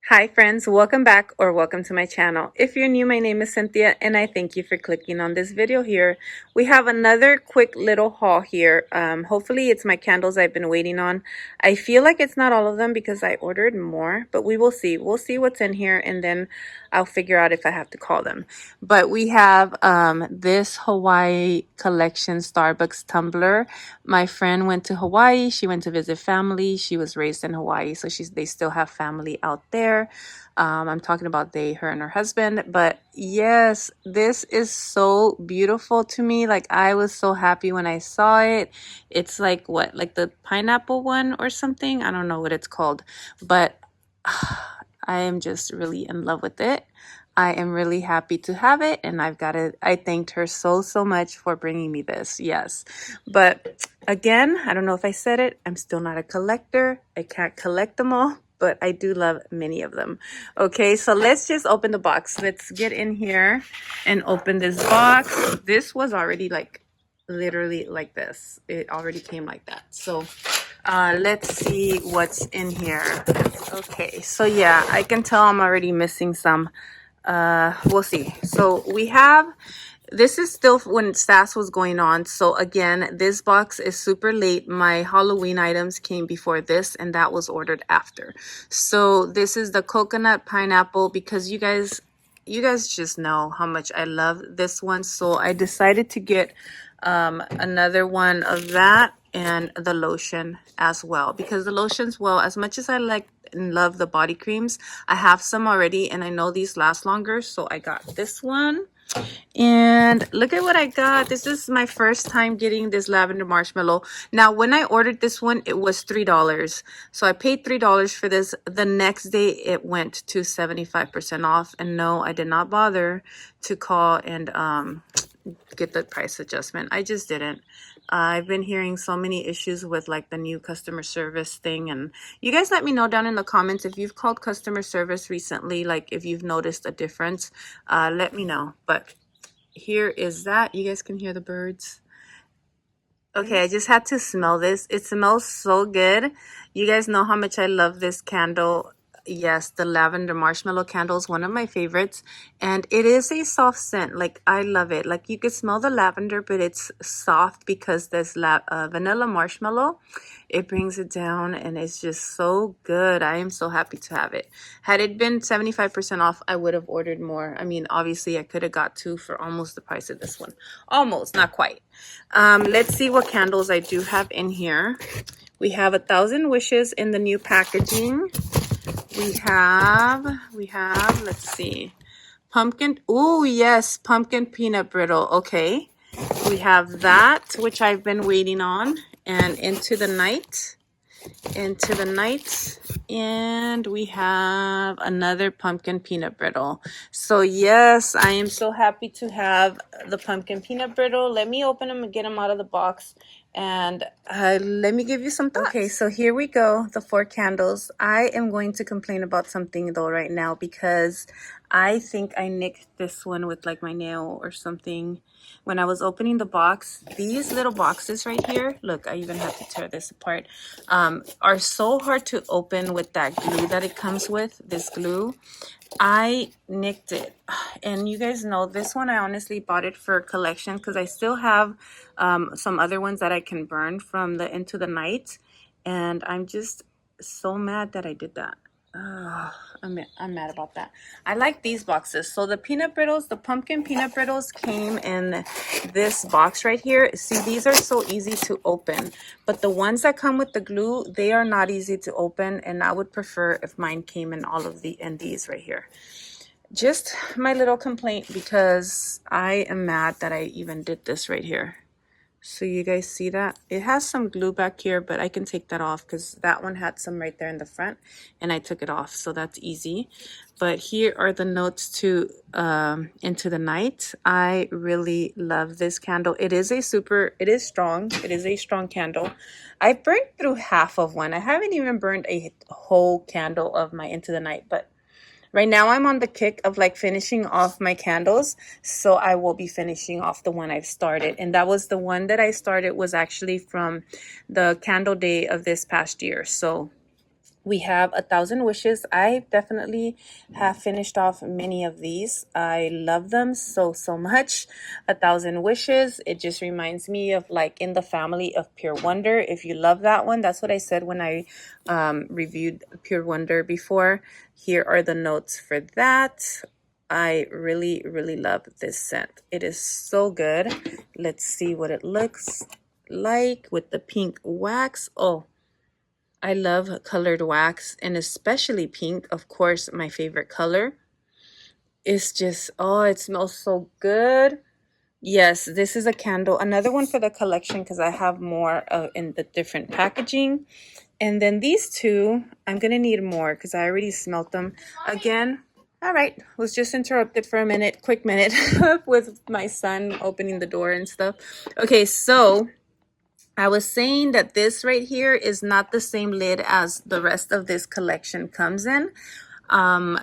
Hi friends, welcome back or welcome to my channel. If you're new, my name is Cynthia and I thank you for clicking on this video here. We have another quick little haul here. Hopefully it's my candles I've been waiting on. I feel like it's not all of them because I ordered more, but we will see. We'll see what's in here and then I'll figure out if I have to call them. But we have this Hawaii collection Starbucks tumbler. My friend went to Hawaii. She went to visit family. She was raised in Hawaii, so they still have family out there. I'm talking about her and her husband. But yes, this is so beautiful to me. Like, I was so happy when I saw it. It's like what, like the pineapple one or something? I don't know what it's called, but I am just really in love with it. I am really happy to have it, and I thanked her so much for bringing me this. Yes. But again, I don't know if I said it, I'm still not a collector. I can't collect them all, but I do love many of them. Okay, so let's just open the box. Let's get in here and open this box. This was already like literally like this. It already came like that. So let's see what's in here. Okay, so yeah, I can tell I'm already missing some. We'll see. So we have, this is still when SAS was going on. So again, this box is super late. My Halloween items came before this and that was ordered after. So this is the coconut pineapple because you guys just know how much I love this one. So I decided to get another one of that and the lotion as well, because the lotions, well, as much as I like and love the body creams, I have some already and I know these last longer, so I got this one. And look at what I got. This is my first time getting this lavender marshmallow. Now, when I ordered this one, it was $3. So I paid $3 for this. The next day, it went to 75% off. And no, I did not bother to call and get the price adjustment. I just didn't. I've been hearing so many issues with like the new customer service thing, and you guys let me know down in the comments if you've called customer service recently, like if you've noticed a difference. Let me know. But here is that. You guys can hear the birds. Okay, I just had to smell this. It smells so good. You guys know how much I love this candle. Yes, the lavender marshmallow candle is one of my favorites. And it is a soft scent. Like, I love it. Like, you could smell the lavender, but it's soft because there's vanilla marshmallow. It brings it down and it's just so good. I am so happy to have it. Had it been 75% off, I would have ordered more. I mean, obviously, I could have got two for almost the price of this one. Almost, not quite. Let's see what candles I do have in here. We have 1,000 Wishes in the new packaging. We have, let's see, pumpkin. Oh, yes, pumpkin peanut brittle. Okay. We have that, which I've been waiting on, and Into the Night. And we have another pumpkin peanut brittle. So yes, I am so happy to have the pumpkin peanut brittle. Let me open them and get them out of the box, and let me give you some thoughts. Okay, so here we go, the 4 candles. I am going to complain about something though right now because I think I nicked this one with like my nail or something. When I was opening the box, these little boxes right here, look, I even have to tear this apart, are so hard to open with that glue that it comes with, this glue. I nicked it. And you guys know this one, I honestly bought it for collection because I still have some other ones that I can burn from the Into the Night. And I'm just so mad that I did that. I'm mad about that. I like these boxes. So the peanut brittles, the pumpkin peanut brittles came in this box right here. See, these are so easy to open, but the ones that come with the glue, they are not easy to open, and I would prefer if mine came in these right here. Just my little complaint because I am mad that I even did this right here. So you guys see that? It has some glue back here, but I can take that off because that one had some right there in the front and I took it off. So that's easy. But here are the notes to Into the Night. I really love this candle. It is strong. It is a strong candle. I burned through half of one. I haven't even burned a whole candle of my Into the Night, but right now I'm on the kick of like finishing off my candles, so I will be finishing off the one I've started. And that was the one that I started was actually from the candle day of this past year. So We have 1,000 Wishes. I definitely have finished off many of these. I love them so much. 1,000 Wishes. It just reminds me of like In the Family of Pure Wonder. If you love that one, that's what I said when I reviewed Pure Wonder before. Here are the notes for that. I really love this scent. It is so good. Let's see what it looks like with the pink wax. Oh, I love colored wax, and especially pink. Of course, my favorite color. It's just, oh, it smells so good. Yes, this is a candle. Another one for the collection because I have more in the different packaging. And then these two, I'm going to need more because I already smelt them again. All right, was just interrupted for a minute, quick minute with my son opening the door and stuff. Okay, so I was saying that this right here is not the same lid as the rest of this collection comes in.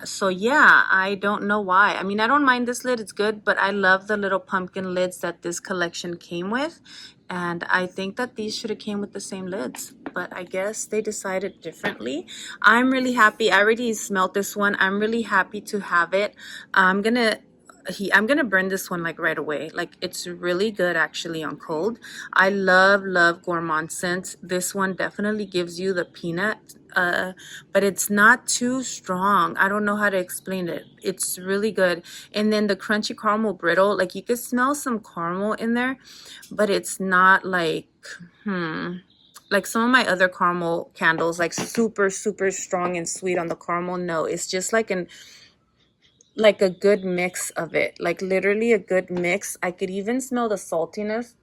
So yeah, I don't know why. I mean, I don't mind this lid, it's good, but I love the little pumpkin lids that this collection came with. And I think that these should have came with the same lids, but I guess they decided differently. I'm really happy. I already smelled this one. I'm really happy to have it. I'm gonna burn this one like right away. Like, it's really good actually on cold. I love gourmand scents. This one definitely gives you the peanut, but it's not too strong. I don't know how to explain it. It's really good. And then the crunchy caramel brittle, like you could smell some caramel in there, but it's not like like some of my other caramel candles, like super strong and sweet on the caramel. No, it's just like a good mix of it, like literally a good mix. I could even smell the saltiness.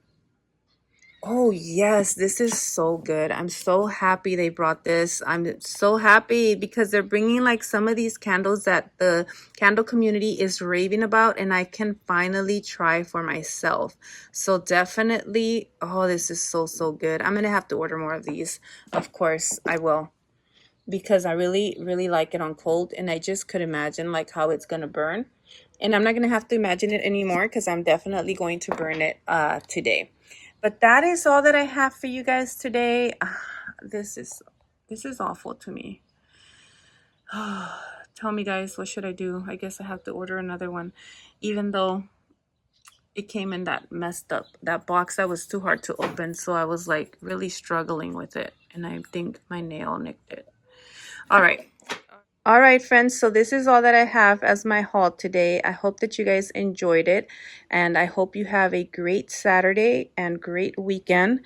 Oh yes, this is so good. I'm so happy they brought this. I'm so happy because they're bringing like some of these candles that the candle community is raving about, and I can finally try for myself. So definitely, oh, this is so good. I'm gonna have to order more of these. Of course I will, because I really like it on cold, and I just could imagine like how it's gonna burn. And I'm not gonna have to imagine it anymore because I'm definitely going to burn it today. But that is all that I have for you guys today. This is awful to me. Tell me, guys, what should I do? I guess I have to order another one, even though it came in that messed up, that box that was too hard to open. So I was like really struggling with it, and I think my nail nicked it. All right. All right, friends, so this is all that I have as my haul today. I hope that you guys enjoyed it, and I hope you have a great Saturday and great weekend.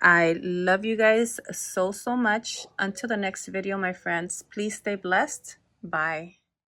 I love you guys so much. Until the next video, my friends, please stay blessed. Bye.